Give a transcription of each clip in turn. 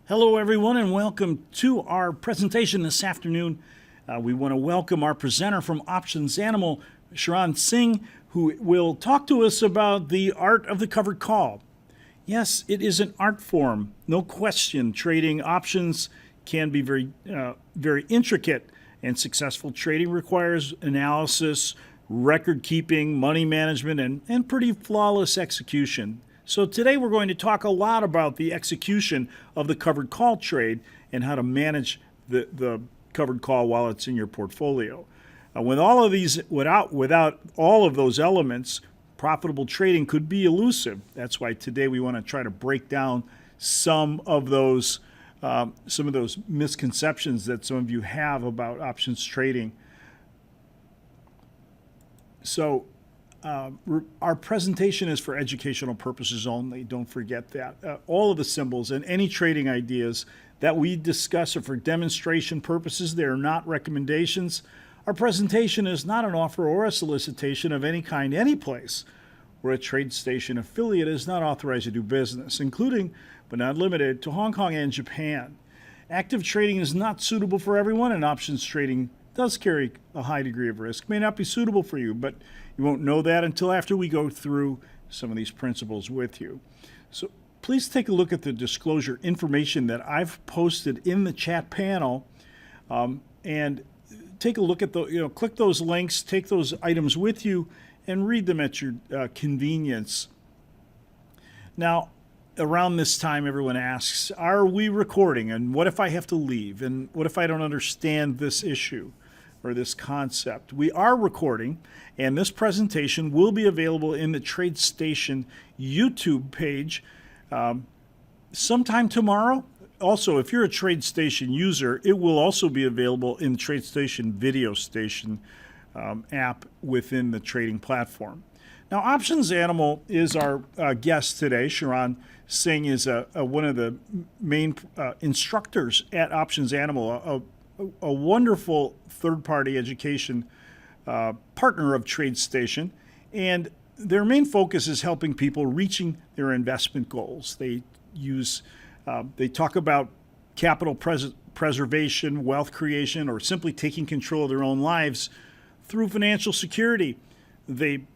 Hello, everyone, and welcome to our presentation this afternoon. We want to welcome our presenter from OptionsANIMal, Charan Singh, who will talk to us about the art of the covered call. Yes, it is an art form, no question. Trading options can be very intricate, and successful trading requires analysis, record keeping, money management, and pretty flawless execution. So today we're going to talk a lot about the execution of the covered call trade and how to manage the covered call while it's in your portfolio. With all of these, without all of those elements, profitable trading could be elusive. That's why today we want to try to break down some of those misconceptions that some of you have about options trading. So our presentation is for educational purposes only. Don't forget that. All of the symbols and any trading ideas that we discuss are for demonstration purposes. They are not recommendations. Our presentation is not an offer or a solicitation of any kind any place where a TradeStation affiliate is not authorized to do business, including but not limited to Hong Kong and Japan. Active trading is not suitable for everyone, and options trading does carry a high degree of risk. May not be suitable for you, but you won't know that until after we go through some of these principles with you. So please take a look at the disclosure information that I've posted in the chat panel, and take a look at click those links, take those items with you, and read them at your convenience. Now, around this time, everyone asks, are we recording? And what if I have to leave? And what if I don't understand this issue or this concept? We are recording, and this presentation will be available in the TradeStation YouTube page sometime tomorrow. Also, if you're a TradeStation user, it will also be available in the TradeStation Video Station app within the trading platform. Now, OptionsANIMal is our guest today. Charan Singh is one of the main instructors at OptionsANIMal, a wonderful third-party education partner of TradeStation, and their main focus is helping people reaching their investment goals. They talk about capital preservation, wealth creation, or simply taking control of their own lives through financial security. They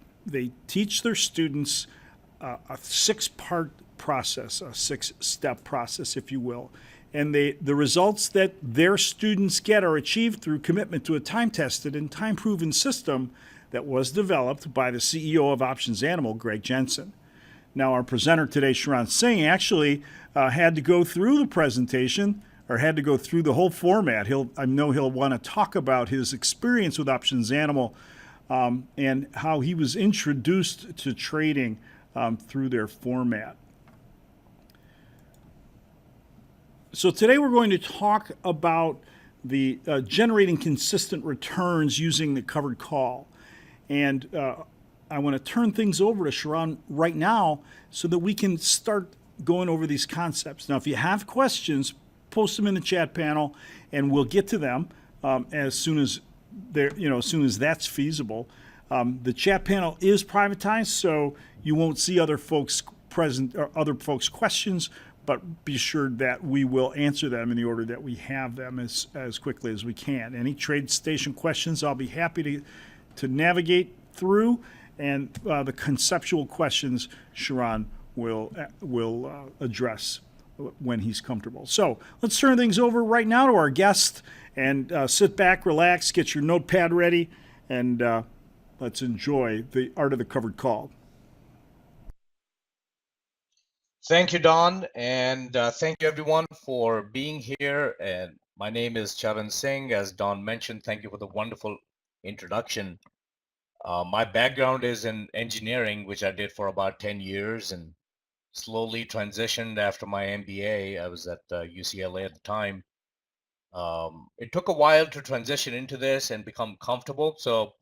teach their students a six-part process, a six-step process, if you will. And the results that their students get are achieved through commitment to a time-tested and time-proven system that was developed by the CEO of OptionsANIMal, Greg Jensen. Now, our presenter today, Charan Singh, actually had to go through the presentation, or had to go through the whole format. I know he'll want to talk about his experience with OptionsANIMal and how he was introduced to trading through their format. So today we're going to talk about the generating consistent returns using the covered call. And I want to turn things over to Charan right now so that we can start going over these concepts. Now, if you have questions, post them in the chat panel, and we'll get to them as soon as that's feasible. The chat panel is privatized, so you won't see other folks present or other folks' questions, but be sure that we will answer them in the order that we have them as quickly as we can. Any TradeStation questions, I'll be happy to navigate through, and the conceptual questions Charan will address when he's comfortable. So let's turn things over right now to our guest, and sit back, relax, get your notepad ready, and let's enjoy the art of the covered call. Thank you, Don, and thank you everyone for being here. And my name is Charan Singh. As Don mentioned, thank you for the wonderful introduction. My background is in engineering, which I did for about 10 years, and slowly transitioned after my MBA. I was at UCLA at the time. It took a while to transition into this and become comfortable. So,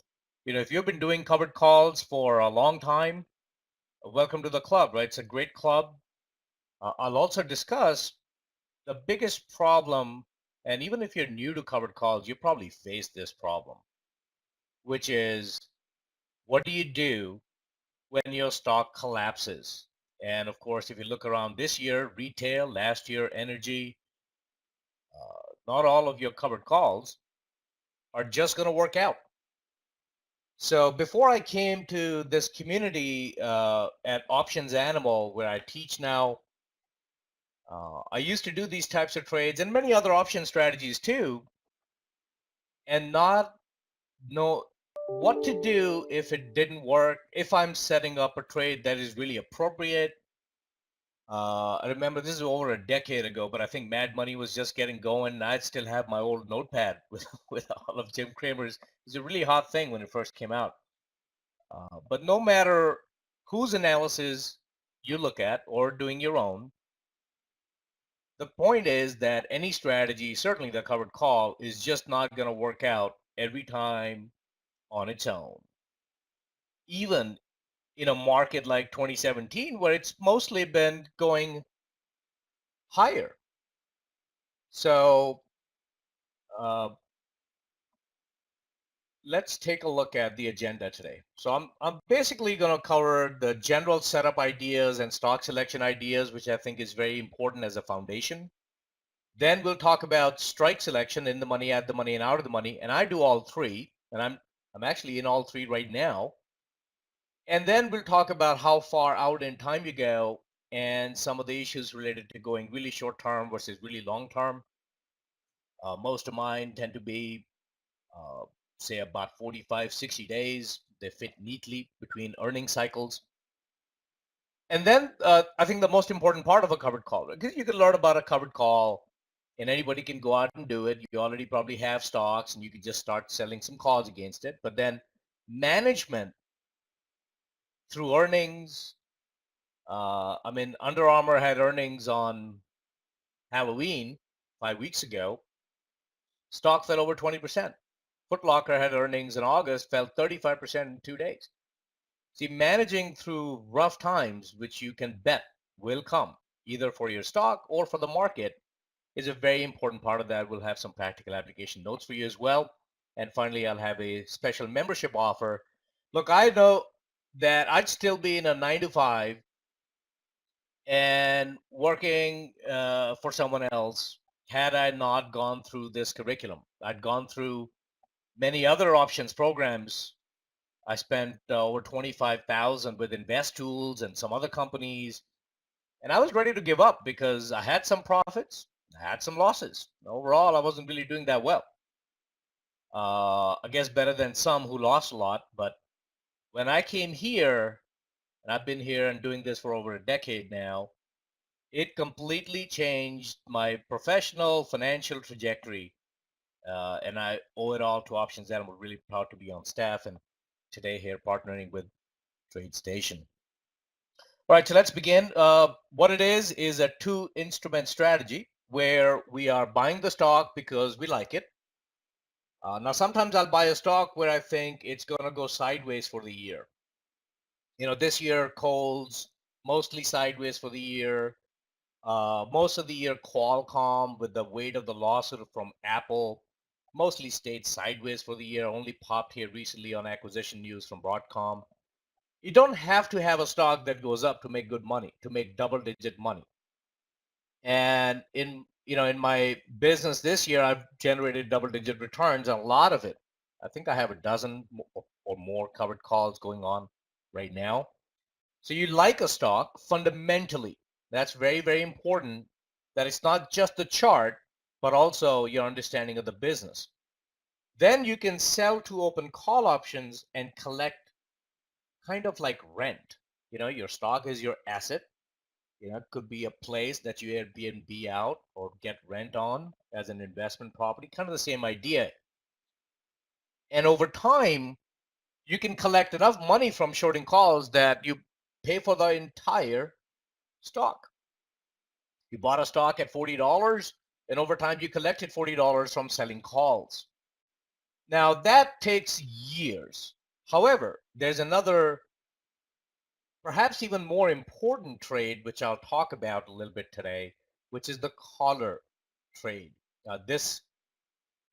if you've been doing covered calls for a long time, welcome to the club, right? It's a great club. I'll also discuss the biggest problem, and even if you're new to covered calls, you probably face this problem, which is, what do you do when your stock collapses? And of course, if you look around this year, retail, last year, energy, not all of your covered calls are just going to work out. So before I came to this community at OptionsANIMal, where I teach now, I used to do these types of trades and many other option strategies too, and not know what to do if it didn't work, if I'm setting up a trade that is really appropriate. I remember this is over a decade ago, but I think Mad Money was just getting going. And I'd still have my old notepad with, with all of Jim Cramer's. It was a really hot thing when it first came out. But no matter whose analysis you look at or doing your own, the point is that any strategy, certainly the covered call, is just not going to work out every time on its own. Even in a market like 2017, where it's mostly been going higher. So uh, let's take a look at the agenda today. So I'm basically going to cover the general setup ideas and stock selection ideas, which I think is very important as a foundation. Then we'll talk about strike selection, in the money, at the money, and out of the money. And I do all three, and I'm actually in all three right now. And then we'll talk about how far out in time you go and some of the issues related to going really short term versus really long term. Most of mine tend to be, uh, say, about 45, 60 days. They fit neatly between earning cycles. And then I think the most important part of a covered call, because you can learn about a covered call and anybody can go out and do it. You already probably have stocks and you can just start selling some calls against it. But then management through earnings. I mean, Under Armour had earnings on Halloween 5 weeks ago. Stock fell over 20%. Foot Locker had earnings in August, fell 35% in 2 days. See, managing through rough times, which you can bet will come, either for your stock or for the market, is a very important part of that. We'll have some practical application notes for you as well. And finally, I'll have a special membership offer. Look, I know that I'd still be in a 9 to 5 and working for someone else had I not gone through this curriculum. I'd gone through many other options programs. I spent over 25,000 with Invest Tools and some other companies, and I was ready to give up because I had some profits, I had some losses. Overall, I wasn't really doing that well. I guess better than some who lost a lot. But when I came here, and I've been here and doing this for over a decade now, it completely changed my professional financial trajectory. And I owe it all to OptionsANIMal. I'm really proud to be on staff and today here partnering with TradeStation. All right, so let's begin. What it is a two instrument strategy where we are buying the stock because we like it. Now, sometimes I'll buy a stock where I think it's going to go sideways for the year. This year, coal's mostly sideways for the year. Most of the year, Qualcomm, with the weight of the lawsuit from Apple, mostly stayed sideways for the year, only popped here recently on acquisition news from Broadcom. You don't have to have a stock that goes up to make good money, to make double-digit money. And in my business this year, I've generated double-digit returns on a lot of it. I think I have a dozen or more covered calls going on right now. So you like a stock fundamentally. That's very, very important, that it's not just the chart, but also your understanding of the business. Then you can sell to open call options and collect kind of like rent. Your stock is your asset. It could be a place that you Airbnb out or get rent on as an investment property, kind of the same idea. And over time, you can collect enough money from shorting calls that you pay for the entire stock. You bought a stock at $40, and over time you collected $40 from selling calls. Now that takes years. However, there's another, perhaps even more important trade, which I'll talk about a little bit today, which is the collar trade. This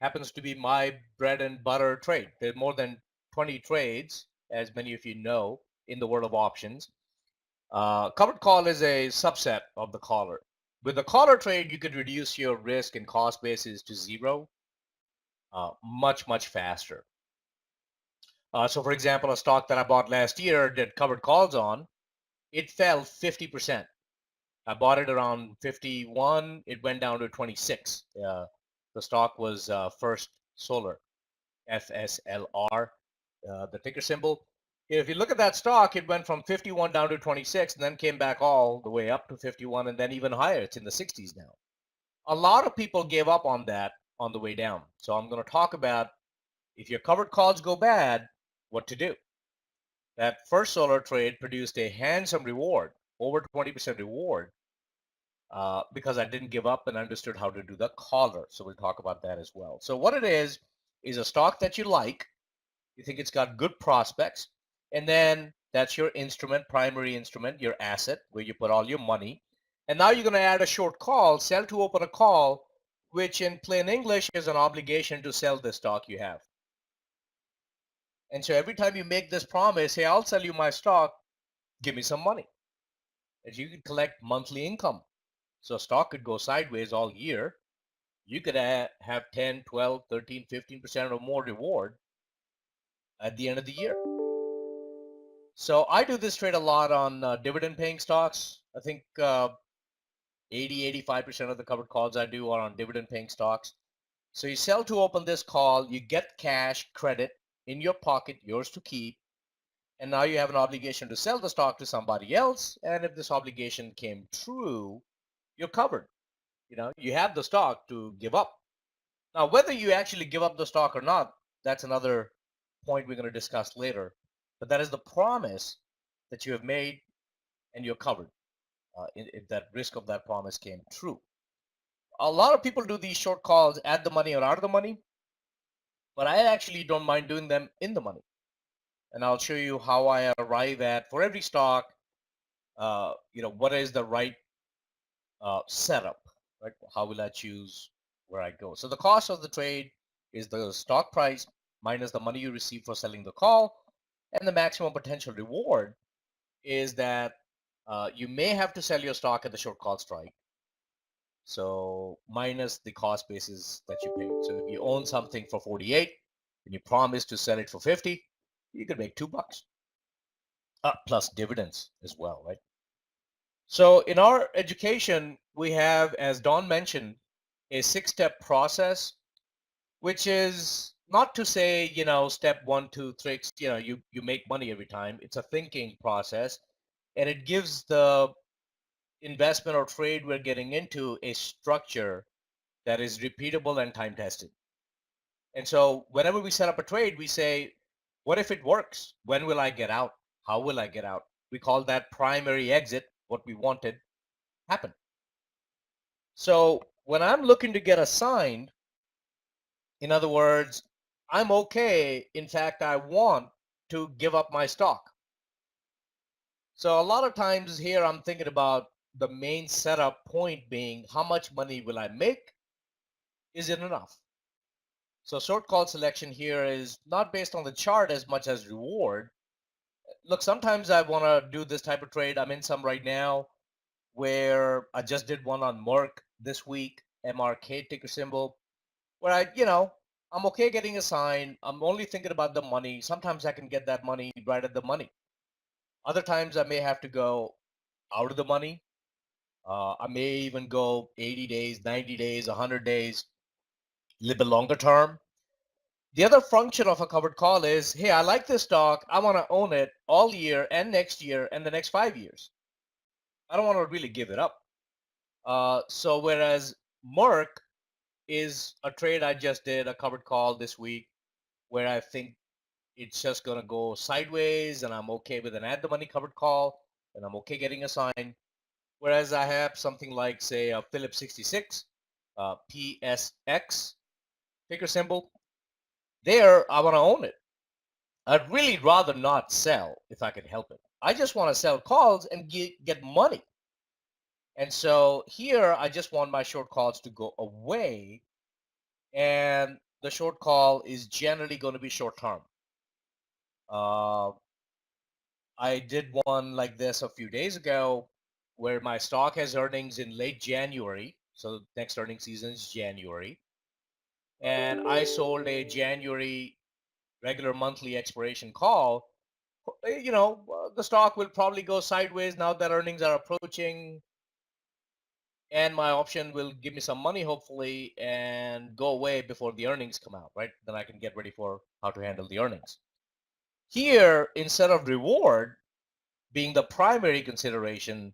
happens to be my bread and butter trade. There are more than 20 trades, as many of you know, in the world of options. Covered call is a subset of the collar. With a collar trade, you could reduce your risk and cost basis to zero much, much faster. So for example, a stock that I bought last year that covered calls on, it fell 50%. I bought it around 51. It went down to 26. The stock was First Solar, FSLR, the ticker symbol. If you look at that stock, it went from 51 down to 26 and then came back all the way up to 51 and then even higher. It's in the 60s now. A lot of people gave up on that on the way down. So I'm going to talk about if your covered calls go bad, what to do. That First Solar trade produced a handsome reward, over 20% reward, because I didn't give up and understood how to do the collar. So we'll talk about that as well. So what it is a stock that you like, you think it's got good prospects, and then that's your instrument, primary instrument, your asset, where you put all your money. And now you're going to add a short call, sell to open a call, which in plain English is an obligation to sell the stock you have. And so every time you make this promise, hey, I'll sell you my stock, give me some money. And you can collect monthly income. So a stock could go sideways all year. You could have 10, 12, 13, 15% or more reward at the end of the year. So I do this trade a lot on dividend paying stocks. I think 80, 85% of the covered calls I do are on dividend paying stocks. So you sell to open this call, you get cash credit in your pocket, yours to keep. And now you have an obligation to sell the stock to somebody else. And if this obligation came true, you're covered. You have the stock to give up. Now, whether you actually give up the stock or not, that's another point we're going to discuss later. But that is the promise that you have made, and you're covered if that risk of that promise came true. A lot of people do these short calls at the money or out of the money, but I actually don't mind doing them in the money. And I'll show you how I arrive at, for every stock, what is the right setup, right? How will I choose where I go? So the cost of the trade is the stock price minus the money you receive for selling the call, and the maximum potential reward is that you may have to sell your stock at the short call strike. So minus the cost basis that you paid. So if you own something for 48 and you promise to sell it for 50, you could make $2 plus dividends as well, right? So in our education, we have, as Don mentioned, a 6-step process, which is not to say, step 1, 2, 3, you make money every time. It's a thinking process, and it gives the investment or trade we're getting into a structure that is repeatable and time tested. And so whenever we set up a trade, we say, what if it works? When will I get out? How will I get out? We call that primary exit. What we wanted happened. So when I'm looking to get assigned, in other words, I'm okay. In fact, I want to give up my stock. So a lot of times here, I'm thinking about the main setup point being, how much money will I make? Is it enough? So short call selection here is not based on the chart as much as reward. Look, sometimes I want to do this type of trade. I'm in some right now where I just did one on Merck this week, MRK ticker symbol, where I'm okay getting assigned. I'm only thinking about the money. Sometimes I can get that money right at the money. Other times I may have to go out of the money. I may even go 80 days, 90 days, 100 days, a little bit longer term. The other function of a covered call is, hey, I like this stock. I want to own it all year and next year and the next 5 years. I don't want to really give it up. So whereas Merck is a trade I just did, a covered call this week, where I think it's just going to go sideways and I'm okay with an at the money covered call and I'm okay getting assigned. Whereas I have something like, say, a Phillips 66, PSX, ticker symbol. There, I want to own it. I'd really rather not sell if I could help it. I just want to sell calls and get money. And so here, I just want my short calls to go away. And the short call is generally going to be short term. I did one like this a few days ago where my stock has earnings in late January. So next earning season is January. And I sold a January regular monthly expiration call. The stock will probably go sideways now that earnings are approaching, and my option will give me some money hopefully and go away before the earnings come out, right? Then I can get ready for how to handle the earnings. Here, instead of reward being the primary consideration,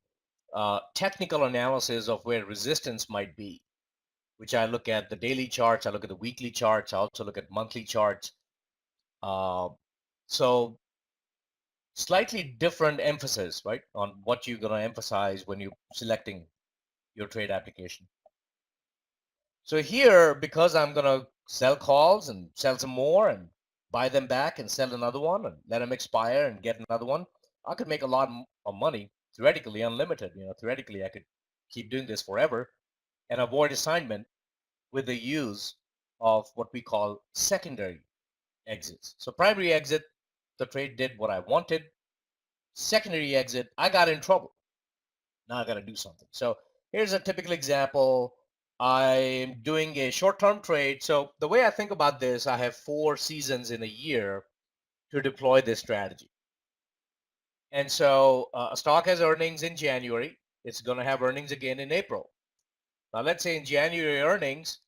technical analysis of where resistance might be, which I look at the daily charts, I look at the weekly charts, I also look at monthly charts. So slightly different emphasis, right, on what you're going to emphasize when you're selecting your trade application. So here, because I'm going to sell calls and sell some more and buy them back and sell another one and let them expire and get another one, I could make a lot of money, theoretically unlimited. Theoretically, I could keep doing this forever and avoid assignment with the use of what we call secondary exits. So primary exit, the trade did what I wanted. Secondary exit, I got in trouble. Now I got to do something. So here's a typical example. I'm doing a short-term trade. So the way I think about this, I have 4 seasons in a year to deploy this strategy. And so a stock has earnings in January. It's going to have earnings again in April. Now let's say in January earnings,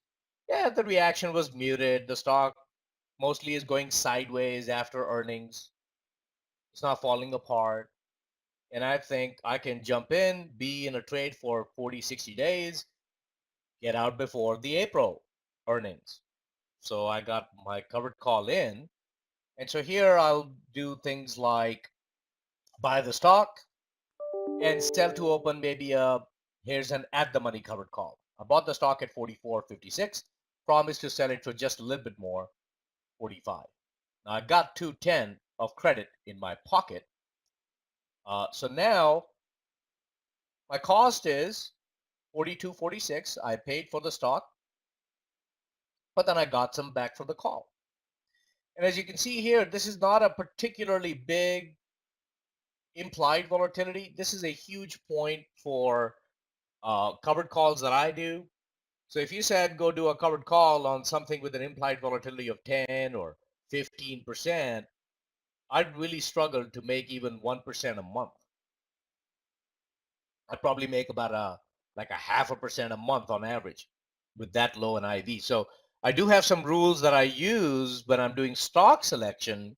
yeah, the reaction was muted. The stock mostly is going sideways after earnings. It's not falling apart. And I think I can jump in, be in a trade for 40, 60 days, get out before the April earnings. So I got my covered call in. And so here I'll do things like buy the stock and sell to open maybe here's an at the money covered call. I bought the stock at 44.56, promised to sell it for just a little bit more, 45. Now I got 210 of credit in my pocket. So now my cost is 42.46. I paid for the stock, but then I got some back for the call. And as you can see here, this is not a particularly big implied volatility. This is a huge point for covered calls that I do. So if you said go do a covered call on something with an implied volatility of 10 or 15%, I'd really struggle to make even 1% a month. I'd probably make about like a 0.5% a month on average with that low an IV. So I do have some rules that I use when I'm doing stock selection,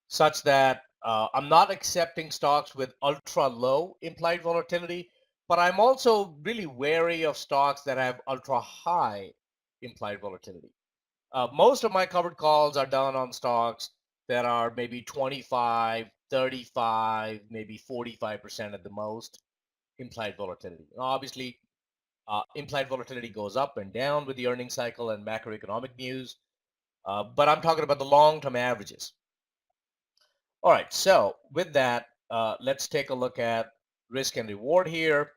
such that I'm not accepting stocks with ultra low implied volatility, but I'm also really wary of stocks that have ultra high implied volatility. Most of my covered calls are done on stocks that are maybe 25, 35, maybe 45% at the most implied volatility. Now, obviously, implied volatility goes up and down with the earnings cycle and macroeconomic news, but I'm talking about the long-term averages. All right, so with that, let's take a look at risk and reward here.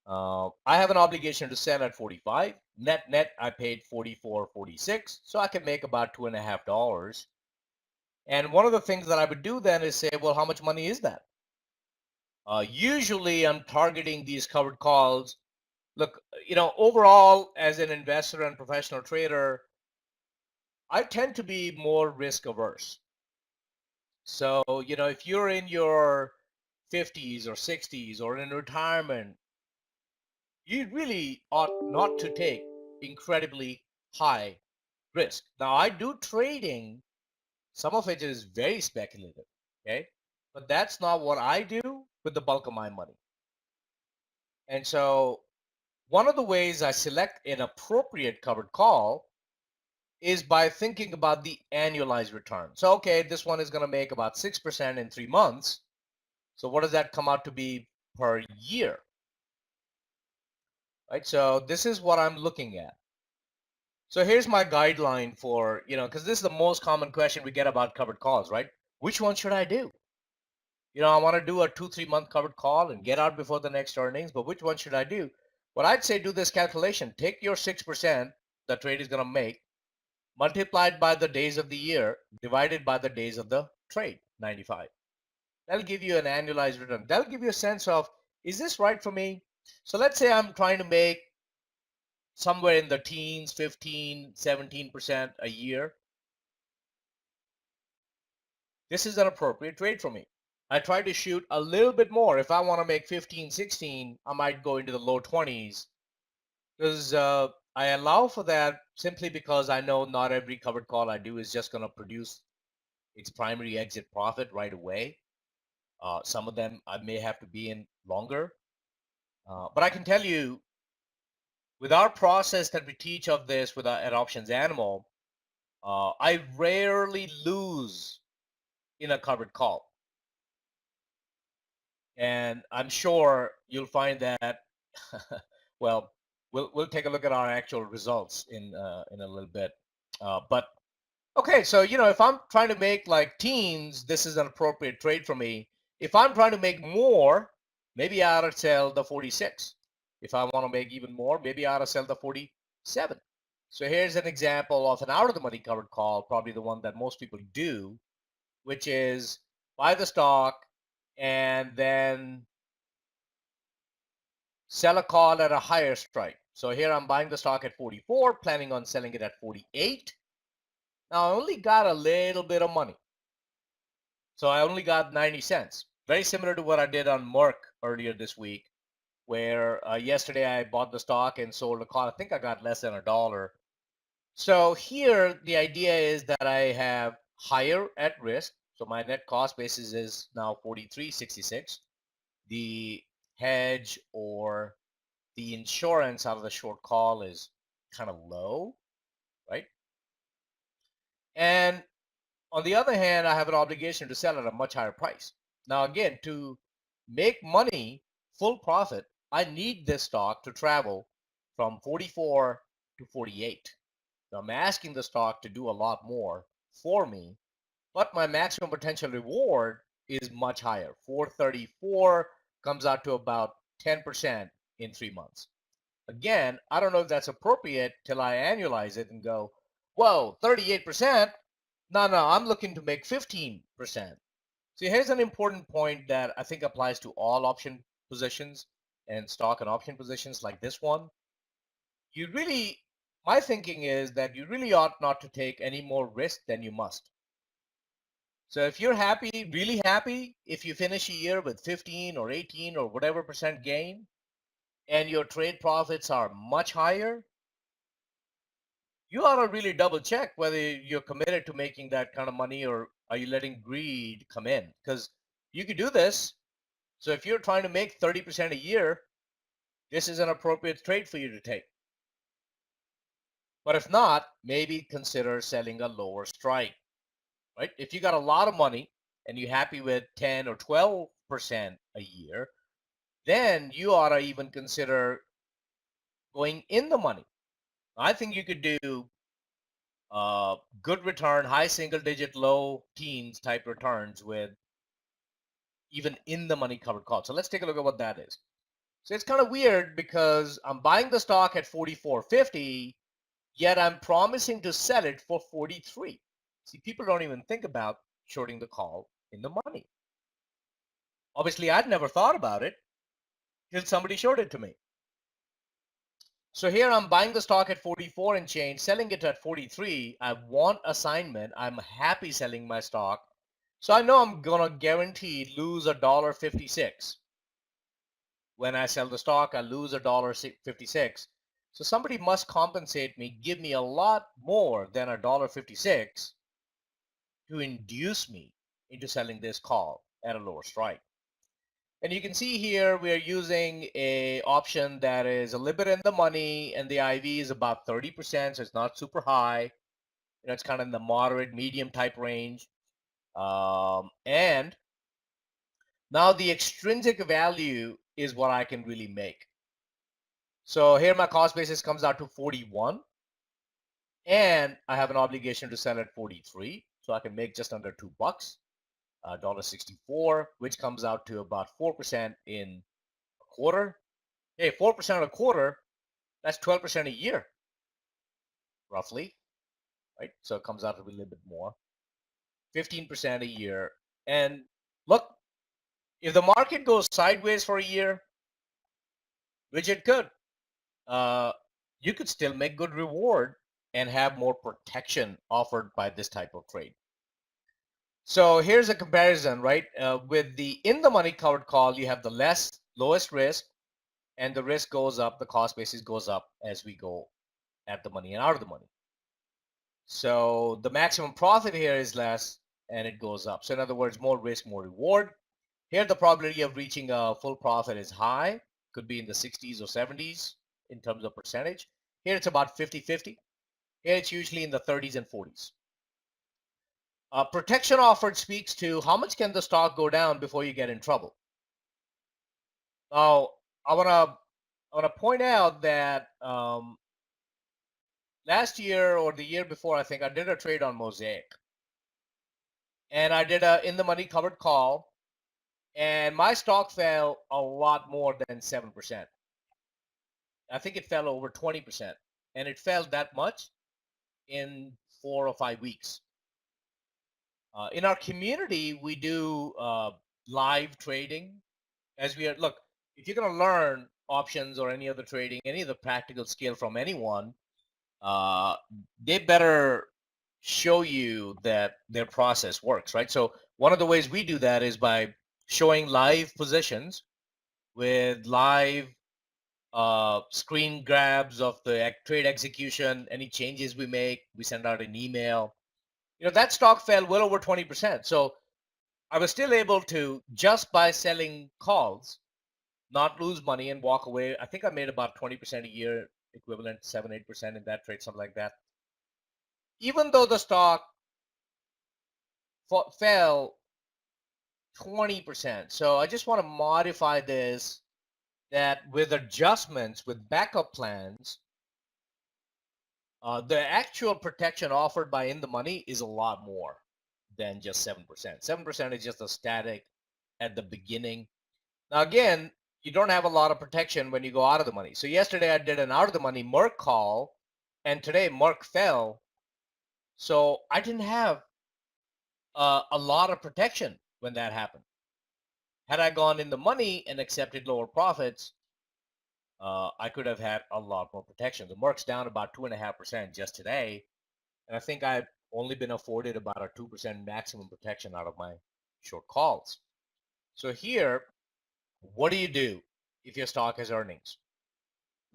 I have an obligation to sell at 45. Net, I paid 44.46, so I can make about $2.50. And one of the things that I would do then is say, well, how much money is that? Usually, I'm targeting these covered calls. Look, overall, as an investor and professional trader, I tend to be more risk averse. So, if you're in your 50s or 60s or in retirement, you really ought not to take incredibly high risk. Now, I do trading, some of it is very speculative, okay? But that's not what I do with the bulk of my money. And so, one of the ways I select an appropriate covered call is by thinking about the annualized return. So, okay, this one is going to make about 6% in 3 months. So what does that come out to be per year? Right? So this is what I'm looking at. So here's my guideline for, because this is the most common question we get about covered calls, right? Which one should I do? I want to do a 2-3 month covered call and get out before the next earnings, but which one should I do? Well, I'd say do this calculation. Take your 6% the trade is going to make, multiplied by the days of the year, divided by the days of the trade, 95. That'll give you an annualized return. That'll give you a sense of is this right for me? So let's say I'm trying to make somewhere in the teens, 15, 17% a year. This is an appropriate trade for me. I try to shoot a little bit more. If I want to make 15, 16, I might go into the low 20s because I allow for that simply because I know not every covered call I do is just going to produce its primary exit profit right away. Some of them I may have to be in longer. But I can tell you, with our process that we teach of this at OptionsANIMal, I rarely lose in a covered call. And I'm sure you'll find that, well, we'll take a look at our actual results in a little bit. But okay, so if I'm trying to make like teens, this is an appropriate trade for me. If I'm trying to make more, maybe I ought to sell the 46. If I want to make even more, maybe I ought to sell the 47. So here's an example of an out of the money covered call, probably the one that most people do, which is buy the stock and then sell a call at a higher strike. So here I'm buying the stock at 44, planning on selling it at 48. Now I only got a little bit of money. So I only got 90 cents. Very similar to what I did on Merck earlier this week, where yesterday I bought the stock and sold a call. I think I got less than $1. So here the idea is that I have higher at risk. So my net cost basis is now 43.66. The hedge or the insurance out of the short call is kind of low, right? And on the other hand, I have an obligation to sell at a much higher price. Now, again, to make money, full profit, I need this stock to travel from 44 to 48. So I'm asking the stock to do a lot more for me, but my maximum potential reward is much higher. 434 comes out to about 10% in 3 months. Again, I don't know if that's appropriate till I annualize it and go, whoa, 38%? No, I'm looking to make 15%. So here's an important point that I think applies to all option positions and stock and option positions like this one. My thinking is that you really ought not to take any more risk than you must. So if you're happy, really happy, if you finish a year with 15 or 18 or whatever percent gain, and your trade profits are much higher, you ought to really double check whether you're committed to making that kind of money or are you letting greed come in? Because you could do this. So if you're trying to make 30% a year, this is an appropriate trade for you to take. But if not, maybe consider selling a lower strike, right? If you got a lot of money and you're happy with 10 or 12% a year, then you ought to even consider going in the money. I think you could do good return, high single digit, low teens type returns with even in the money covered call. So let's take a look at what that is. So it's kind of weird because I'm buying the stock at 44.50, yet I'm promising to sell it for 43. See, people don't even think about shorting the call in the money. Obviously, I'd never thought about it till somebody showed it to me. So here I'm buying the stock at 44 and change, selling it at 43. I want assignment. I'm happy selling my stock. So I know I'm going to guaranteed lose $1.56. When I sell the stock, I lose $1.56. So somebody must compensate me, give me a lot more than $1.56 to induce me into selling this call at a lower strike. And you can see here we are using a option that is a little bit in the money, and the IV is about 30%, so it's not super high. It's kind of in the moderate, medium type range. And now the extrinsic value is what I can really make. So here my cost basis comes out to 41, and I have an obligation to sell at 43, so I can make just under $2, $1.64, which comes out to about 4% in a quarter. Hey, 4% a quarter, that's 12% a year, roughly, right? So it comes out to be a little bit more, 15% a year. And look, if the market goes sideways for a year, which it could. You could still make good reward and have more protection offered by this type of trade. So here's a comparison, right? With the in the money covered call, you have the lowest risk, and the risk goes up, the cost basis goes up as we go at the money and out of the money. So the maximum profit here is less and it goes up. So in other words, more risk, more reward. Here, the probability of reaching a full profit is high, could be in the 60s or 70s in terms of percentage. Here, it's about 50-50. Here, it's usually in the 30s and 40s. Protection offered speaks to how much can the stock go down before you get in trouble. Now, I want to point out that last year or the year before, I think I did a trade on Mosaic, and I did a in the money covered call, and my stock fell a lot more than 7%. I think it fell over 20%, and it fell that much in 4 or 5 weeks. In our community, we do live trading. As we are, look, if you're going to learn options or any other trading, any of the practical skill from anyone, they better show you that their process works, right? So one of the ways we do that is by showing live positions with live screen grabs of the trade execution, any changes we make, we send out an email. That stock fell well over 20%. So I was still able to, just by selling calls, not lose money and walk away. I think I made about 20% a year, equivalent to 7-8% in that trade, something like that. Even though the stock fell 20%. So I just want to modify this, that with adjustments, with backup plans, the actual protection offered by in the money is a lot more than just 7%. 7% is just a static at the beginning. Now, again, you don't have a lot of protection when you go out of the money. So yesterday I did an out of the money Merck call, and today Merck fell. So I didn't have a lot of protection when that happened. Had I gone in the money and accepted lower profits, I could have had a lot more protection. The Merck's down about 2.5% just today, and I think I've only been afforded about a 2% maximum protection out of my short calls. So here, what do you do if your stock has earnings?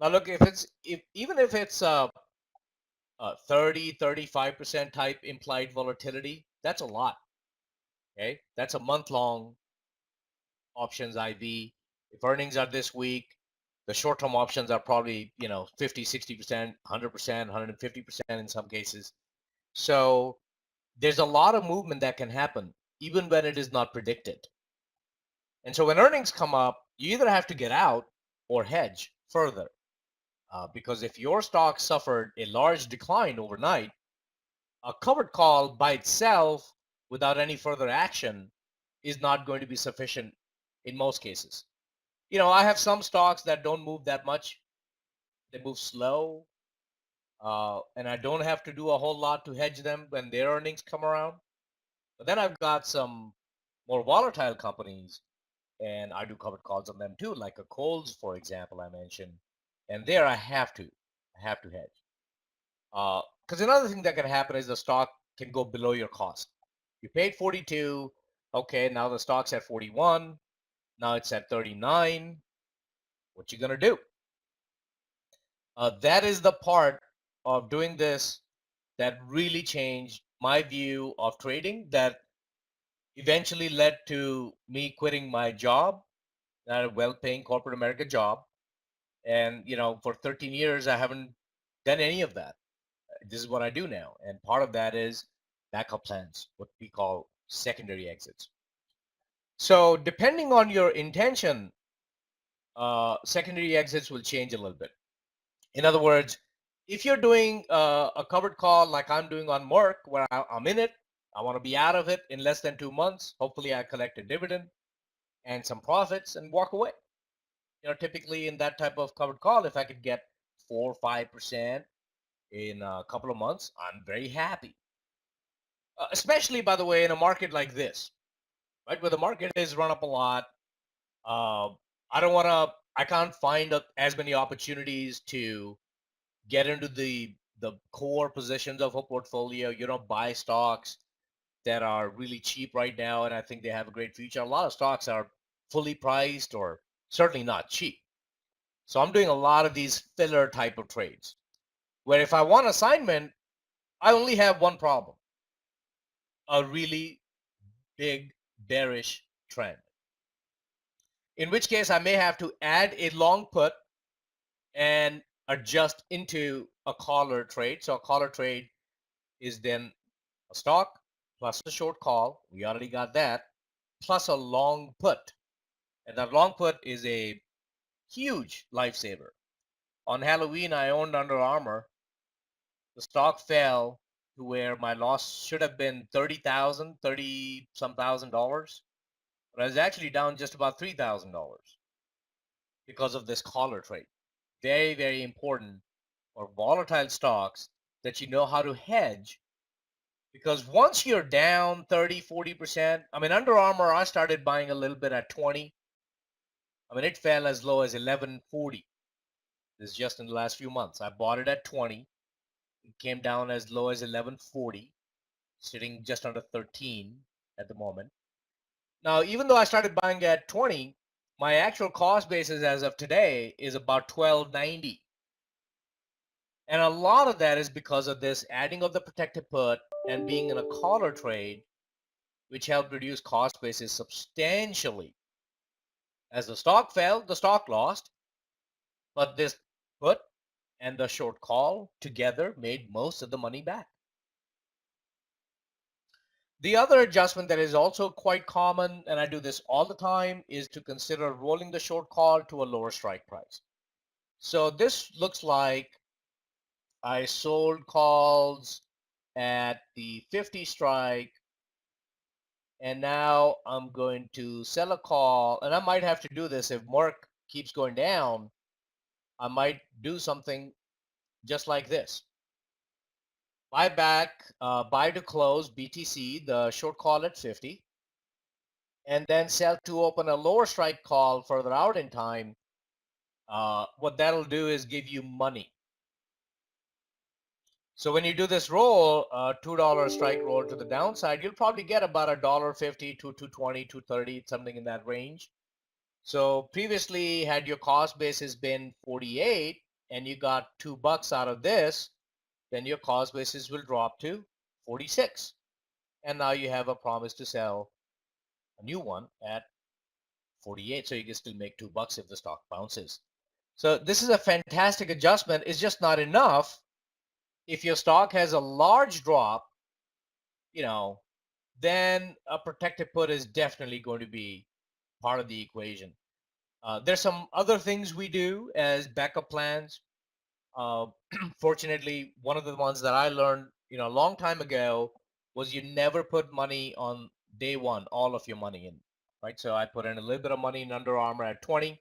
Now look, even if it's 30-35% type implied volatility, that's a lot. Okay, that's a month-long options IV. If earnings are this week, the short-term options are probably 50-60%, 100%, 150% in some cases. So there's a lot of movement that can happen even when it is not predicted. And so when earnings come up, you either have to get out or hedge further. Because if your stock suffered a large decline overnight, a covered call by itself without any further action is not going to be sufficient in most cases. I have some stocks that don't move that much. They move slow. And I don't have to do a whole lot to hedge them when their earnings come around. But then I've got some more volatile companies, and I do covered calls on them too, like a Coles, for example, I mentioned. And there I have to hedge. Because another thing that can happen is the stock can go below your cost. You paid 42. Okay, now the stock's at 41. Now it's at 39. What you gonna do? That is the part of doing this that really changed my view of trading, that eventually led to me quitting my job, a well-paying corporate America job. And for 13 years I haven't done any of that. This is what I do now, and part of that is backup plans, what we call secondary exits. So depending on your intention, secondary exits will change a little bit. In other words, if you're doing a covered call like I'm doing on Merck, where I'm in it, I want to be out of it in less than 2 months. Hopefully I collect a dividend and some profits and walk away. Typically in that type of covered call, if I could get 4 or 5% in a couple of months, I'm very happy. Especially, by the way, in a market like this, right, where the market is run up a lot. I don't want to I can't find as many opportunities to get into the core positions of a portfolio. You don't buy stocks that are really cheap right now, and I think they have a great future. A lot of stocks are fully priced or certainly not cheap. So I'm doing a lot of these filler type of trades where if I want assignment, I only have one problem: a really big bearish trend. In which case I may have to add a long put and adjust into a collar trade. So a collar trade is then a stock plus a short call. We already got that, plus a long put. And that long put is a huge lifesaver. On Halloween, I owned Under Armour. The stock fell to where my loss should have been 30,000, 30 some $1,000, but I was actually down just about $3,000 because of this collar trade. Very, very important for volatile stocks that you know how to hedge, because once you're down 30, 40%, I mean, Under Armour, I started buying a little bit at 20. I mean, it fell as low as 1140. This is just in the last few months. I bought it at 20. It came down as low as 1140, sitting just under 13 at the moment. Now, even though I started buying at 20, my actual cost basis as of today is about 1290. And a lot of that is because of this adding of the protected put and being in a collar trade, which helped reduce cost basis substantially. As the stock fell, the stock lost, but this put and the short call together made most of the money back. The other adjustment that is also quite common, and I do this all the time, is to consider rolling the short call to a lower strike price. So this looks like I sold calls at the 50 strike, and now I'm going to sell a call, and I might have to do this if mark keeps going down. I might do something just like this: buy back, buy to close BTC, the short call at 50, and then sell to open a lower strike call further out in time. What that'll do is give you money. So when you do this roll, $2 strike roll to the downside, you'll probably get about $1.50 to 220, 230, something in that range. So previously, had your cost basis been 48 and you got $2 out of this, then your cost basis will drop to 46. And now you have a promise to sell a new one at 48, so you can still make $2 if the stock bounces. So this is a fantastic adjustment. It's just not enough. If your stock has a large drop, then a protected put is definitely going to be part of the equation. There's some other things we do as backup plans. Uh, Fortunately, one of the ones that I learned, a long time ago was you never put money on day one, all of your money in, right? So I put in a little bit of money in Under Armour at 20,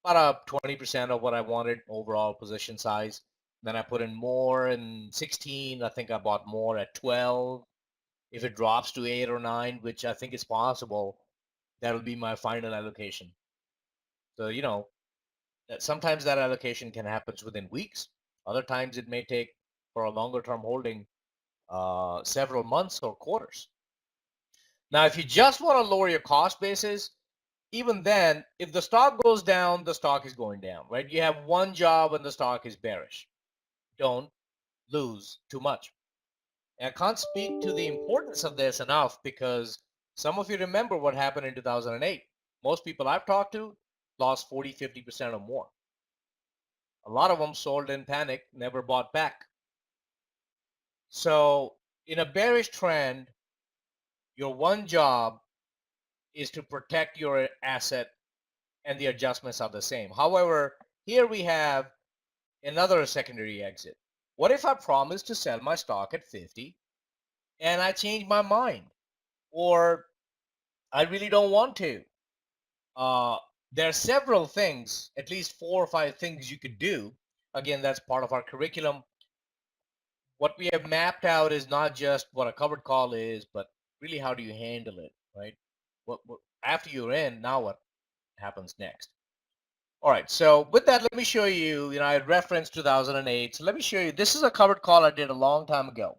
about 20% of what I wanted overall position size. Then I put in more in 16. I think I bought more at 12. If it drops to 8 or 9, which I think is possible, that'll be my final allocation. So, sometimes that allocation can happen within weeks. Other times it may take, for a longer term holding, several months or quarters. Now, if you just want to lower your cost basis, even then, if the stock goes down, the stock is going down, right? You have one job when the stock is bearish. Don't lose too much. And I can't speak to the importance of this enough, because some of you remember what happened in 2008. Most people I've talked to lost 40, 50% or more. A lot of them sold in panic, never bought back. So in a bearish trend, your one job is to protect your asset, and the adjustments are the same. However, here we have another secondary exit. What if I promise to sell my stock at 50 and I change my mind, or I really don't want to? Uh, there are several things, at least 4 or 5 things you could do. Again, that's part of our curriculum. What we have mapped out is not just what a covered call is, but really how do you handle it, right? What after you're in, now what happens next? All right, so with that, let me show you, I referenced 2008. So let me show you, this is a covered call I did a long time ago.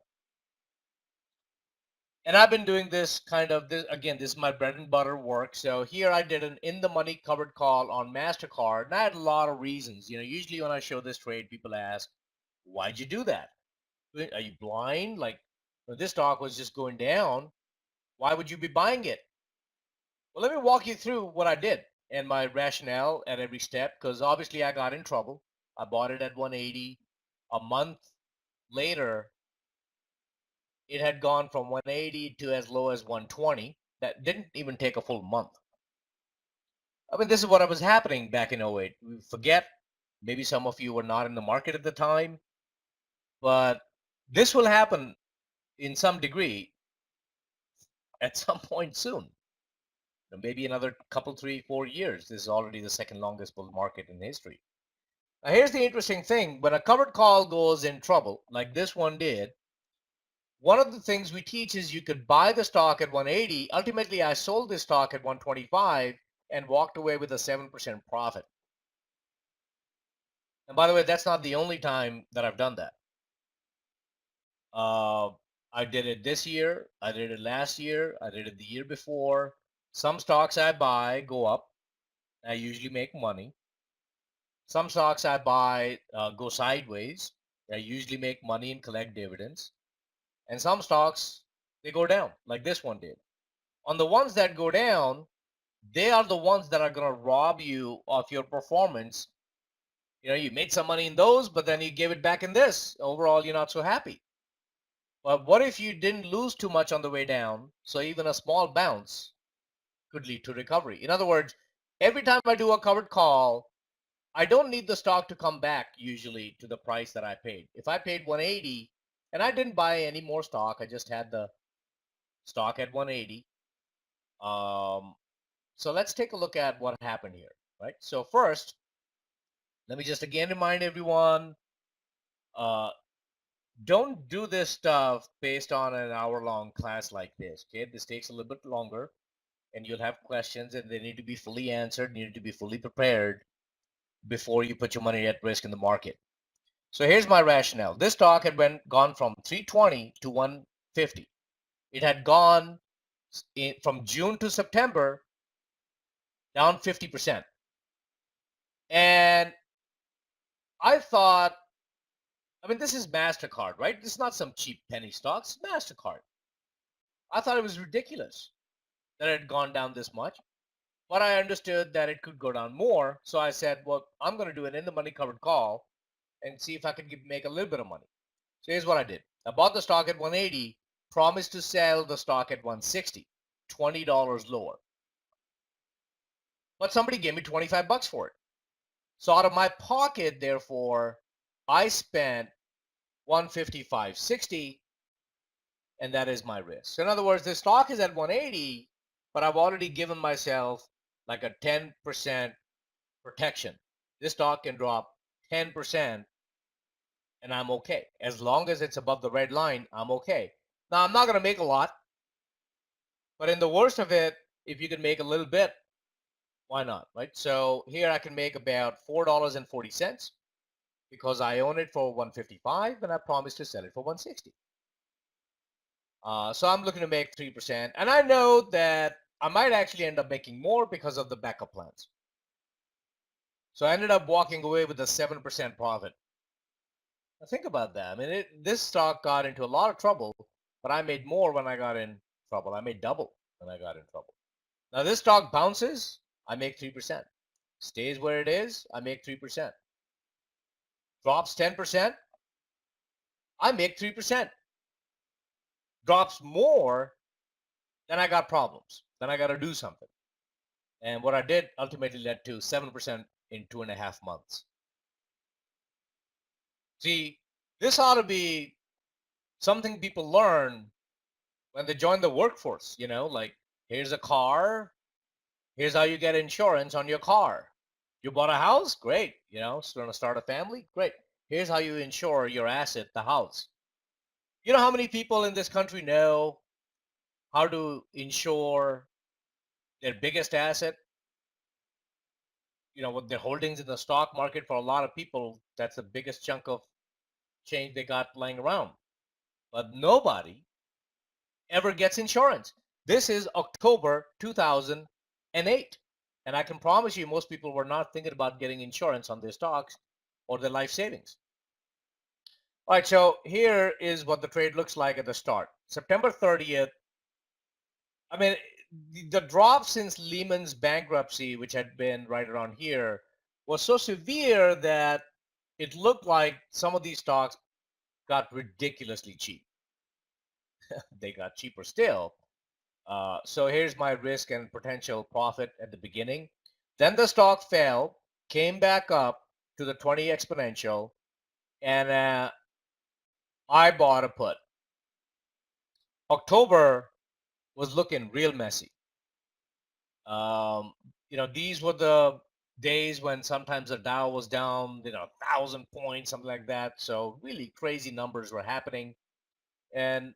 And I've been doing this again, this is my bread and butter work. So here I did an in the money covered call on MasterCard. And I had a lot of reasons. Usually when I show this trade, people ask, why'd you do that? Are you blind? Like, this stock was just going down. Why would you be buying it? Well, let me walk you through what I did and my rationale at every step, because obviously I got in trouble. I bought it at 180. A month later, it had gone from 180 to as low as 120. That didn't even take a full month. I mean, this is what was happening back in '08. We forget, maybe some of you were not in the market at the time, but this will happen in some degree at some point soon. Maybe another couple, 3, 4 years. This is already the second longest bull market in history. Now, here's the interesting thing. When a covered call goes in trouble, like this one did, one of the things we teach is you could buy the stock at 180. Ultimately, I sold this stock at 125 and walked away with a 7% profit. And by the way, that's not the only time that I've done that. I did it this year. I did it last year. I did it the year before. Some stocks I buy go up. I usually make money. Some stocks I buy go sideways. I usually make money and collect dividends. And some stocks, they go down, like this one did. On the ones that go down, they are the ones that are going to rob you of your performance. You made some money in those, but then you give it back in this. Overall, you're not so happy. But what if you didn't lose too much on the way down? So even a small bounce could lead to recovery. In other words, every time I do a covered call, I don't need the stock to come back usually to the price that I paid. If I paid 180 and I didn't buy any more stock, I just had the stock at 180. So let's take a look at what happened here, right? So first, let me just again remind everyone, uh, don't do this stuff based on an hour-long class like this, okay? This takes a little bit longer and you'll have questions and they need to be fully answered, need to be fully prepared before you put your money at risk in the market. So here's my rationale. This stock had gone from 320 to 150. It had gone from June to September down 50%. And I thought, I mean, this is MasterCard, right? This is not some cheap penny stocks, MasterCard. I thought it was ridiculous that it had gone down this much, but I understood that it could go down more. So I said, well, I'm going to do an in the money covered call and see if I can make a little bit of money. So here's what I did. I bought the stock at 180, promised to sell the stock at 160, $20 lower. But somebody gave me 25 bucks for it. So out of my pocket, therefore, I spent 155.60, and that is my risk. So in other words, the stock is at 180, but I've already given myself like a 10% protection. This stock can drop 10% and I'm okay. As long as it's above the red line, I'm okay. Now, I'm not going to make a lot, but in the worst of it, if you can make a little bit, why not, right? So here I can make about $4.40 because I own it for 155 and I promised to sell it for 160. So I'm looking to make 3%. And I know that I might actually end up making more because of the backup plans. So I ended up walking away with a 7% profit. Now think about that. I mean, this stock got into a lot of trouble, but I made more when I got in trouble. I made double when I got in trouble. Now this stock bounces, I make 3%. Stays where it is, I make 3%. Drops 10%, I make 3%. Drops more, then I got problems. Then I got to do something. And what I did ultimately led to 7% in 2.5 months. See, this ought to be something people learn when they join the workforce, like here's a car, here's how you get insurance on your car. You bought a house? Great. Going to start a family? Great. Here's how you insure your asset, the house. You know how many people in this country know how to insure their biggest asset? with their holdings in the stock market, for a lot of people, that's the biggest chunk of change they got lying around. But nobody ever gets insurance. This is October 2008. And I can promise you, most people were not thinking about getting insurance on their stocks or their life savings. All right, so here is what the trade looks like at the start. September 30th. I mean, the drop since Lehman's bankruptcy, which had been right around here, was so severe that it looked like some of these stocks got ridiculously cheap. They got cheaper still. So here's my risk and potential profit at the beginning. Then the stock fell, came back up to the 20 exponential, and I bought a put. October was looking real messy. These were the days when sometimes the Dow was down, 1,000 points, something like that. So really crazy numbers were happening. And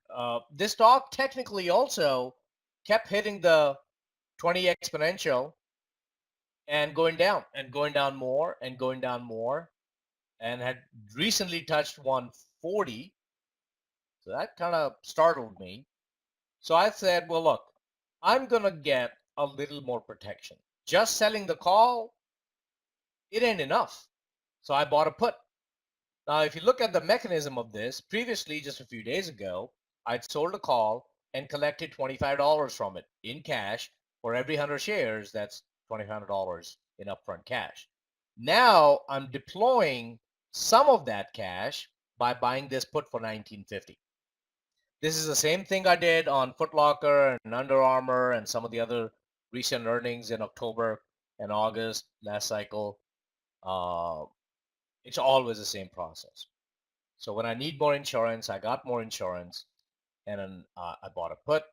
this stock technically also kept hitting the 20 exponential and going down more and going down more, and had recently touched 140. So that kind of startled me. So I said, well, look, I'm going to get a little more protection. Just selling the call, it ain't enough. So I bought a put. Now, if you look at the mechanism of this, previously, just a few days ago, I'd sold a call and collected $25 from it in cash. For every 100 shares, that's $2,500 in upfront cash. Now I'm deploying some of that cash by buying this put for $19.50. This is the same thing I did on Foot Locker and Under Armour and some of the other recent earnings in October and August last cycle. Uh, it's always the same process. So when I need more insurance, I got more insurance, and then I bought a put.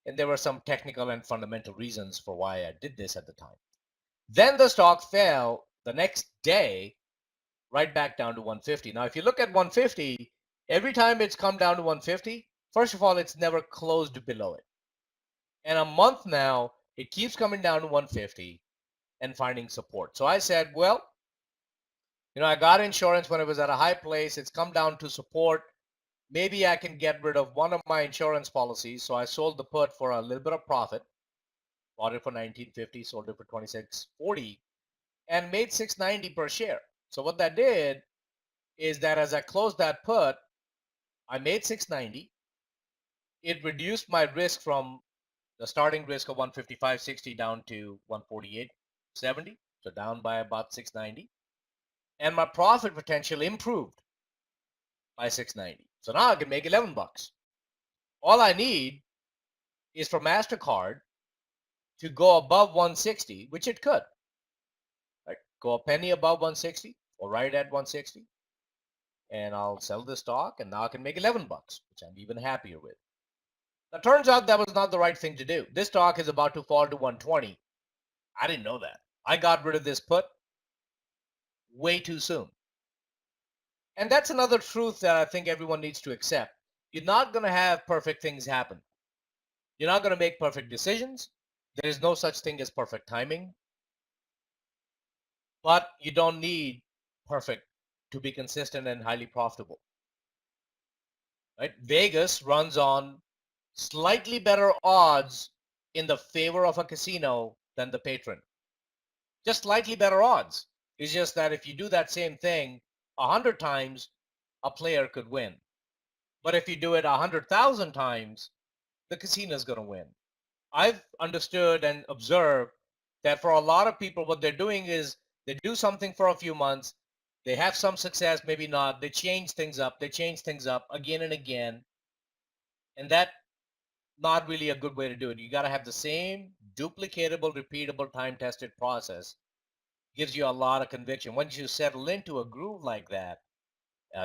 And there were some technical and fundamental reasons for why I did this at the time. Then the stock fell the next day right back down to 150. Now, if you look at 150, every time it's come down to 150, first of all, it's never closed below it. And a month now, it keeps coming down to 150 and finding support. So I said, well, I got insurance when it was at a high place. It's come down to support. Maybe I can get rid of one of my insurance policies. So I sold the put for a little bit of profit, bought it for 1950, sold it for 26.40, and made 690 per share. So what that did is that as I closed that put, I made 690. It reduced my risk from the starting risk of 155.60 down to 148.70, so down by about 690. And my profit potential improved by 690. So now I can make 11 bucks. All I need is for MasterCard to go above 160, which it could. Right? Go a penny above 160 or right at 160, and I'll sell the stock, and now I can make 11 bucks, which I'm even happier with. Now, turns out that was not the right thing to do. This stock is about to fall to 120. I didn't know that. I got rid of this put way too soon. And that's another truth that I think everyone needs to accept. You're not going to have perfect things happen. You're not going to make perfect decisions. There is no such thing as perfect timing. But you don't need perfect to be consistent and highly profitable. Right? Vegas runs on slightly better odds in the favor of a casino than the patron. Just slightly better odds. It's just that if you do that same thing 100 times, a player could win. But if you do it 100,000 times, the casino is going to win. I've understood and observed that for a lot of people, what they're doing is they do something for a few months, they have some success, maybe not, they change things up again and again, and that not really a good way to do it. You got to have the same duplicatable, repeatable, time-tested process. Gives you a lot of conviction. Once you settle into a groove like that,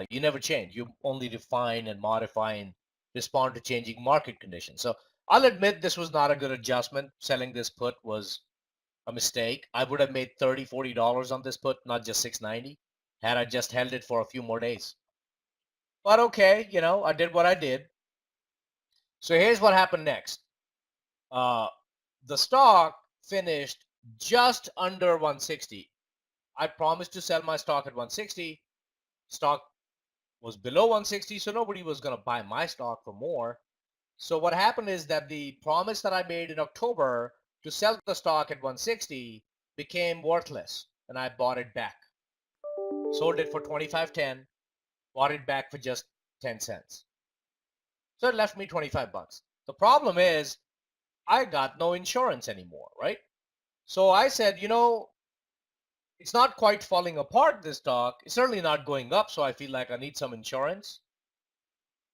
you never change. You only refine and modify and respond to changing market conditions. So I'll admit this was not a good adjustment. Selling this put was a mistake. I would have made $30-$40 on this put, not just 690, had I just held it for a few more days. But okay, I did what I did. So here's what happened next. The stock finished just under 160. I promised to sell my stock at 160. Stock was below 160, so nobody was going to buy my stock for more. So what happened is that the promise that I made in October to sell the stock at 160 became worthless, and I bought it back. Sold it for 25.10, bought it back for just 10 cents. So it left me 25 bucks. The problem is I got no insurance anymore, right? So I said, it's not quite falling apart, this stock. It's certainly not going up, so I feel like I need some insurance.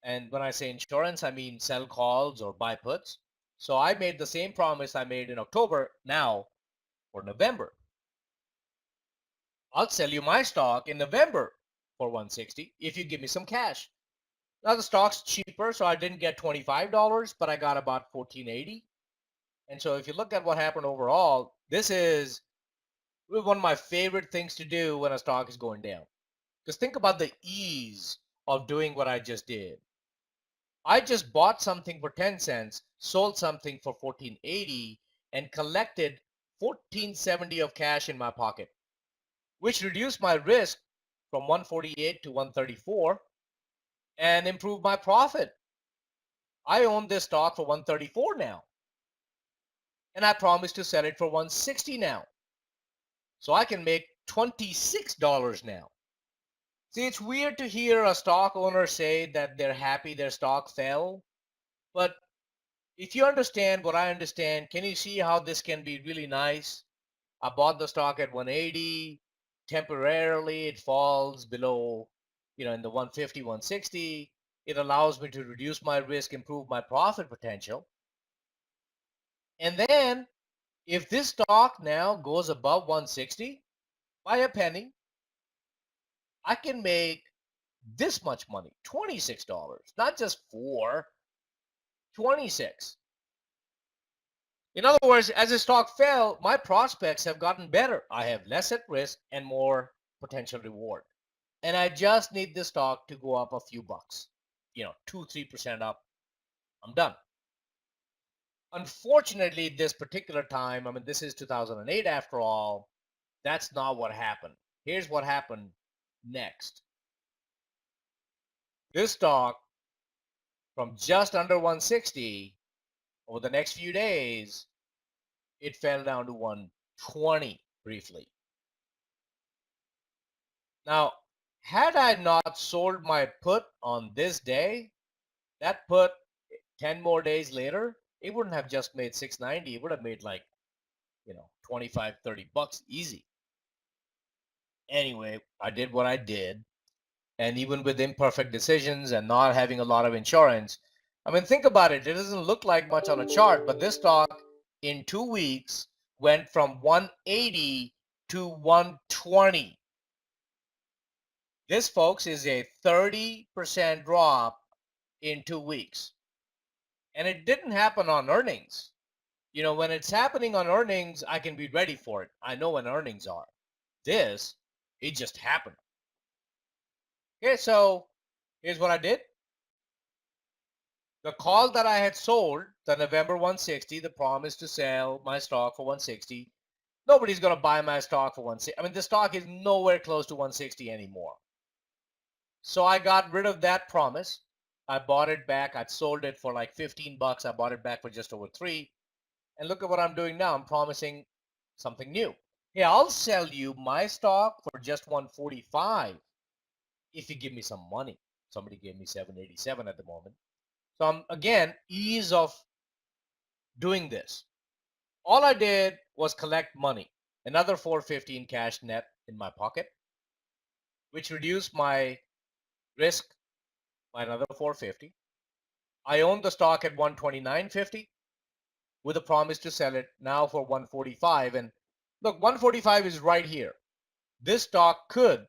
And when I say insurance, I mean sell calls or buy puts. So I made the same promise I made in October now for November. I'll sell you my stock in November for 160 if you give me some cash. Now the stock's cheaper, so I didn't get $25, but I got about $14.80. And so if you look at what happened overall, this is one of my favorite things to do when a stock is going down. Because think about the ease of doing what I just did. I just bought something for 10 cents, sold something for 14.80, and collected 14.70 of cash in my pocket, which reduced my risk from 148 to 134 and improved my profit. I own this stock for 134 now, and I promised to sell it for 160 now. So I can make $26 now. See, it's weird to hear a stock owner say that they're happy their stock fell, but if you understand what I understand, can you see how this can be really nice? I bought the stock at 180. Temporarily, it falls below, in the 150, 160. It allows me to reduce my risk, improve my profit potential. And then if this stock now goes above 160 by a penny, I can make this much money, $26, not just 4, 26. In other words, as the stock fell, my prospects have gotten better. I have less at risk and more potential reward. And I just need the stock to go up a few bucks, 2, 3% up. I'm done. Unfortunately, this particular time, I mean, this is 2008 after all, that's not what happened. Here's what happened next. This stock from just under 160 over the next few days, it fell down to 120 briefly. Now, had I not sold my put on this day, that put 10 more days later, it wouldn't have just made 690. It would have made like, 25, 30 bucks easy. Anyway, I did what I did. And even with imperfect decisions and not having a lot of insurance, I mean, think about it. It doesn't look like much on a chart, but this stock in 2 weeks went from 180 to 120. This, folks, is a 30% drop in 2 weeks. And it didn't happen on earnings. When it's happening on earnings, I can be ready for it. I know when earnings are. This, it just happened. Okay, so here's what I did. The call that I had sold, the November 160, the promise to sell my stock for 160, nobody's going to buy my stock for 160. I mean, the stock is nowhere close to 160 anymore. So I got rid of that promise. I bought it back. I sold it for like 15 bucks. I bought it back for just over 3. And look at what I'm doing now. I'm promising something new. Hey, I'll sell you my stock for just 145 if you give me some money. Somebody gave me 787 at the moment. So I'm, again, ease of doing this. All I did was collect money, another 450 in cash net in my pocket, which reduced my risk by another 450. I owned the stock at 129.50 with a promise to sell it now for 145. And look, 145 is right here. This stock could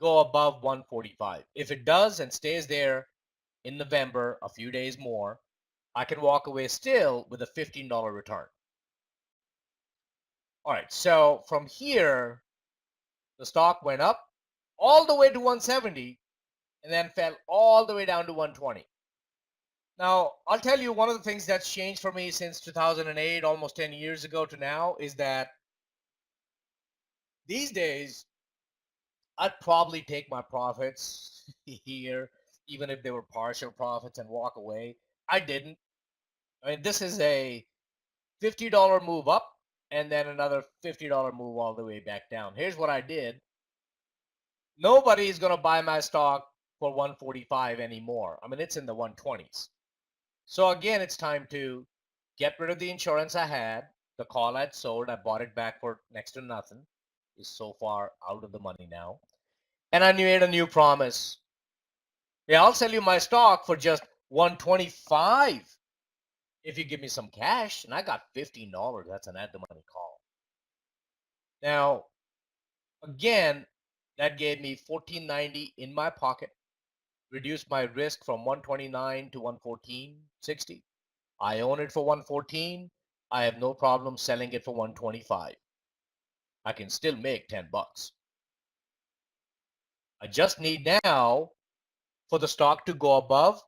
go above 145. If it does and stays there in November, a few days more, I can walk away still with a $15 return. All right, so from here, the stock went up all the way to 170 and then fell all the way down to 120. Now, I'll tell you one of the things that's changed for me since 2008, almost 10 years ago to now, is that These days, I'd probably take my profits here, even if they were partial profits, and walk away. I didn't. I mean, this is a $50 move up and then another $50 move all the way back down. Here's what I did. Nobody is going to buy my stock for 145 anymore. I mean, it's in the 120s. So again, it's time to get rid of the insurance I had. The call I'd sold, I bought it back for next to nothing. Is so far out of the money now. And I made a new promise. Yeah, I'll sell you my stock for just 125 if you give me some cash. And I got $15. That's an at the money call. Now, again, that gave me $14.90 in my pocket, reduced my risk from 129 to 114.60. I own it for 114. I have no problem selling it for 125. I can still make 10 bucks. I just need now for the stock to go above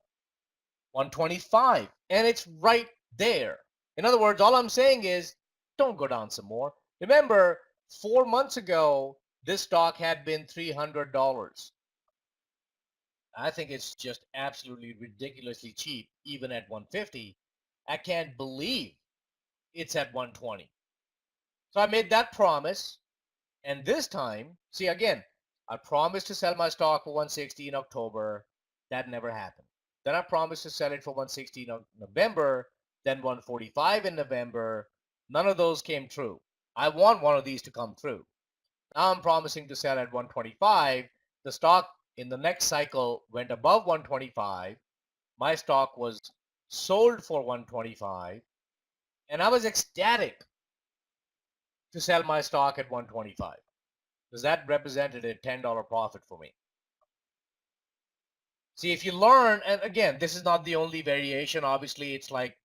125, and it's right there. In other words, all I'm saying is don't go down some more. Remember, 4 months ago, this stock had been $300. I think it's just absolutely ridiculously cheap, even at 150. I can't believe it's at 120. So I made that promise. And this time, see again, I promised to sell my stock for 160 in October. That never happened. Then I promised to sell it for 160 in November, then 145 in November. None of those came true. I want one of these to come through. Now I'm promising to sell at 125. The stock in the next cycle went above 125. My stock was sold for 125, and I was ecstatic to sell my stock at 125 because that represented a $10 profit for me. See, if you learn, and again, this is not the only variation. Obviously, it's like,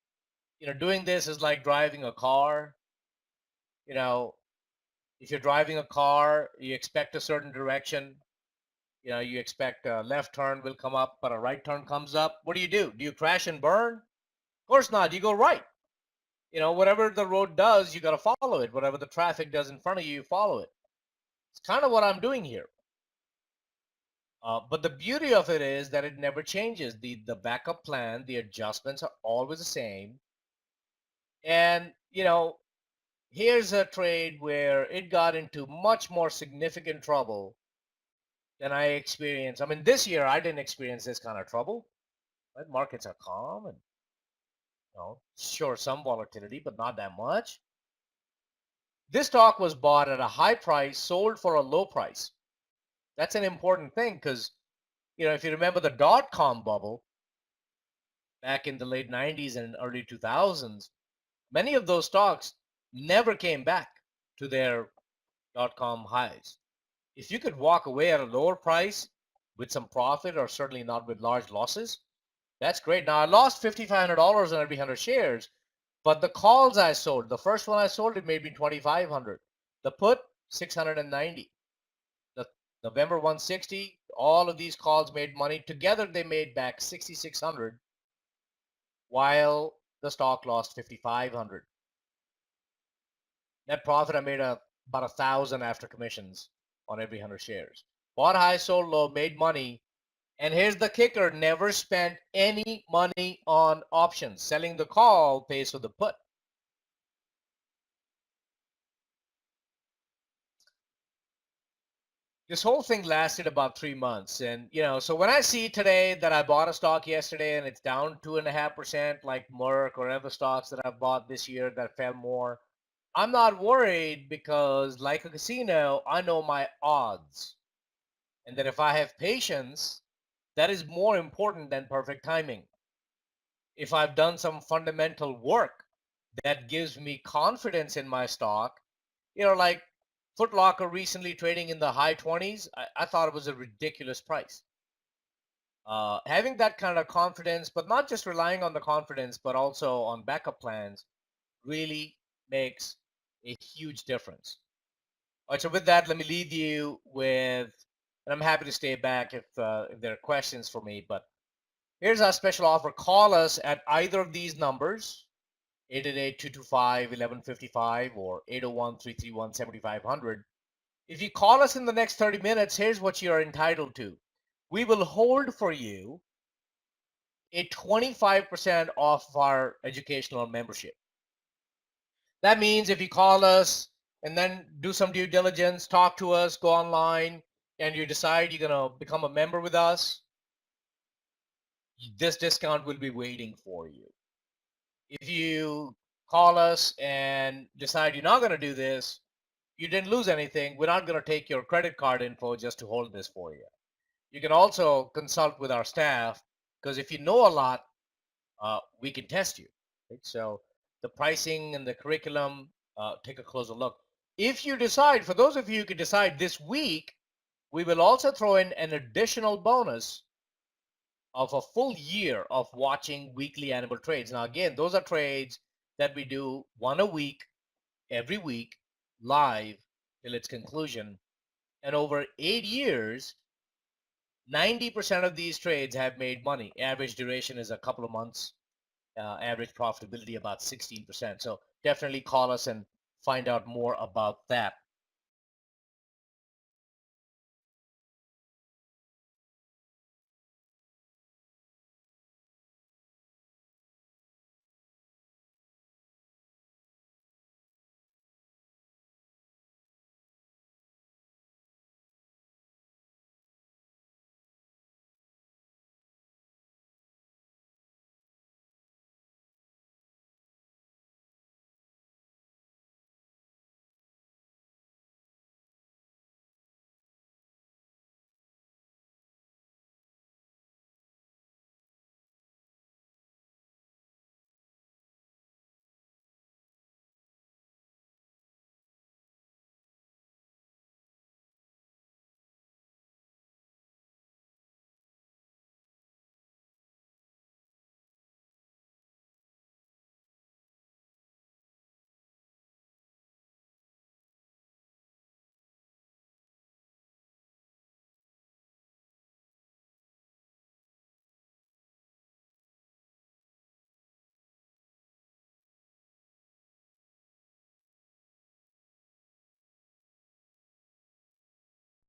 doing this is like driving a car. You know, if you're driving a car, you expect a certain direction. You expect a left turn will come up, but a right turn comes up. What do? Do you crash and burn? Of course not. You go right. Whatever the road does, you got to follow it. Whatever the traffic does in front of you, you follow it. It's kind of what I'm doing here. But the beauty of it is that it never changes. The backup plan, the adjustments are always the same. And, here's a trade where it got into much more significant trouble than I experienced. I mean, this year I didn't experience this kind of trouble. Right? Markets are calm and, sure, some volatility, but not that much. This stock was bought at a high price, sold for a low price. That's an important thing because, if you remember the dot-com bubble back in the late 90s and early 2000s, many of those stocks never came back to their dot-com highs. If you could walk away at a lower price with some profit or certainly not with large losses, that's great. Now, I lost $5,500 on every 100 shares, but the calls I sold, the first one I sold, it made me $2,500. The put, $690. The November 160, all of these calls made money. Together, they made back $6,600 while the stock lost $5,500. Net profit, I made about 1,000 after commissions on every 100 shares. Bought high, sold low, made money. And here's the kicker, never spent any money on options. Selling the call pays for the put. This whole thing lasted about 3 months. And, so when I see today that I bought a stock yesterday and it's down 2.5%, like Merck or other stocks that I've bought this year that fell more, I'm not worried because, like a casino, I know my odds. And that if I have patience, that is more important than perfect timing. If I've done some fundamental work that gives me confidence in my stock, like Foot Locker recently trading in the high 20s, I thought it was a ridiculous price. Having that kind of confidence, but not just relying on the confidence, but also on backup plans, really makes a huge difference. All right, so with that, let me leave you with, and I'm happy to stay back if there are questions for me, but here's our special offer. Call us at either of these numbers, 888-225-1155 or 801-331-7500. If you call us in the next 30 minutes, here's what you're entitled to. We will hold for you a 25% off of our educational membership. That means if you call us and then do some due diligence, talk to us, go online, and you decide you're going to become a member with us, this discount will be waiting for you. If you call us and decide you're not going to do this, you didn't lose anything. We're not going to take your credit card info just to hold this for you. You can also consult with our staff, because if you know a lot, we can test you. Right? So the pricing and the curriculum, take a closer look. If you decide, for those of you who can decide this week, we will also throw in an additional bonus of a full year of watching weekly animal trades. Now, again, those are trades that we do one a week, every week, live till its conclusion. And over 8 years, 90% of these trades have made money. Average duration is a couple of months. Average profitability about 16%. So definitely call us and find out more about that.